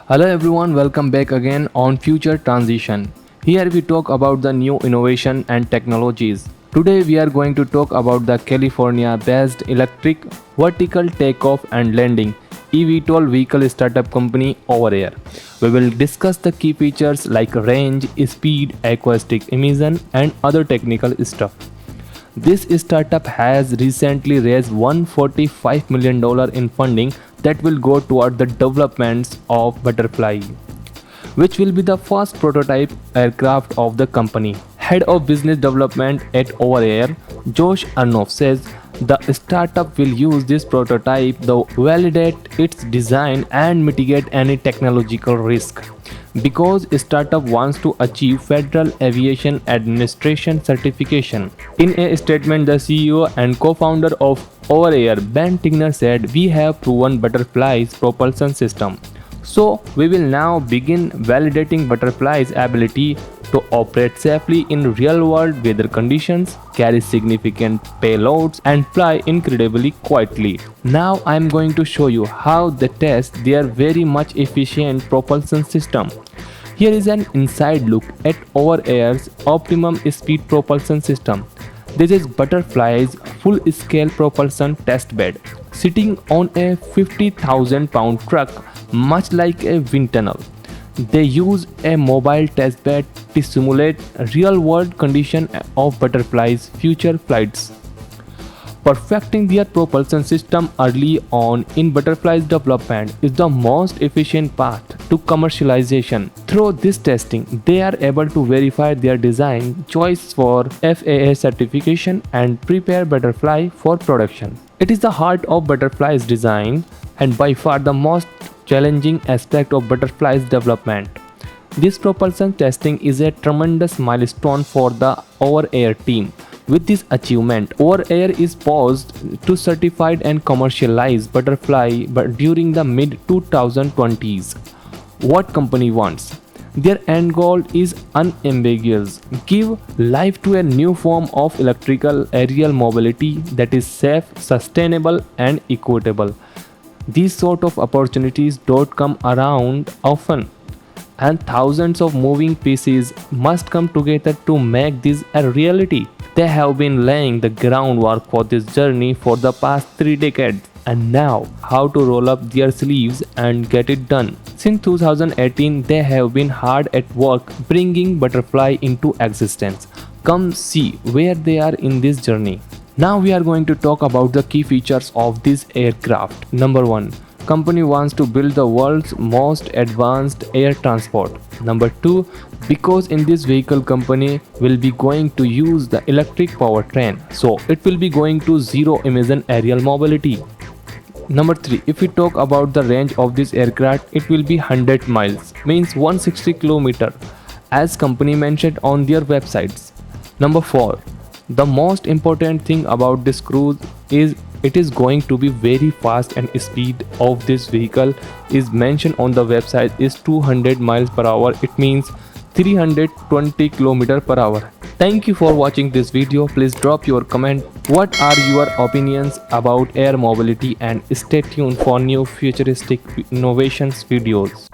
Hello everyone, welcome back again on Future Transition. Here we talk about the new innovation and technologies. Today we are going to talk about the California-based electric vertical takeoff and landing evtol vehicle startup company Overair. We will discuss the key features like range, speed, acoustic emission and other technical stuff. This startup has recently raised $145 million in funding that will go toward the development of Butterfly, which will be the first prototype aircraft of the company. Head of Business Development at Overair, Josh Arnoff says the startup will use this prototype to validate its design and mitigate any technological risk. Because startup wants to achieve Federal Aviation Administration certification. In a statement, the CEO and co-founder of Overair, Ben Tigner, said, "We have proven Butterfly's propulsion system. So we will now begin validating Butterfly's ability to operate safely in real-world weather conditions, carry significant payloads, and fly incredibly quietly. Now I am going to show you how they test their very much efficient propulsion system." Here is an inside look at Overair's optimum speed propulsion system. This is Butterfly's full-scale propulsion testbed, sitting on a 50,000-pound truck, much like a wind tunnel. They use a mobile testbed to simulate real-world conditions of Butterfly's future flights. Perfecting their propulsion system early on in Butterfly's development is the most efficient path to commercialization. Through this testing, they are able to verify their design choice for FAA certification and prepare Butterfly for production. It is the heart of Butterfly's design and by far the most challenging aspect of Butterfly's development. This propulsion testing is a tremendous milestone for the Overair team. With this achievement, Overair is poised to certify and commercialize Butterfly during the mid-2020s. What company wants? Their end goal is unambiguous: give life to a new form of electrical aerial mobility that is safe, sustainable, and equitable. These sort of opportunities don't come around often, and thousands of moving pieces must come together to make this a reality. They have been laying the groundwork for this journey for the past 3 decades, and now how to roll up their sleeves and get it done. Since 2018, they have been hard at work bringing Butterfly into existence. Come see where they are in this journey. Now we are going to talk about the key features of this aircraft. Number 1. Company wants to build the world's most advanced air transport. Number 2. Because in this vehicle company will be going to use the electric powertrain, so it will be going to zero emission aerial mobility. Number 3. If we talk about the range of this aircraft, it will be 100 miles, means 160 km, as company mentioned on their websites. Number 4. The most important thing about this cruise is it is going to be very fast, and speed of this vehicle is mentioned on the website is 200 miles per hour. It means 320 km per hour. Thank you for watching this video. Please drop your comment. What are your opinions about air mobility, and stay tuned for new futuristic innovations videos.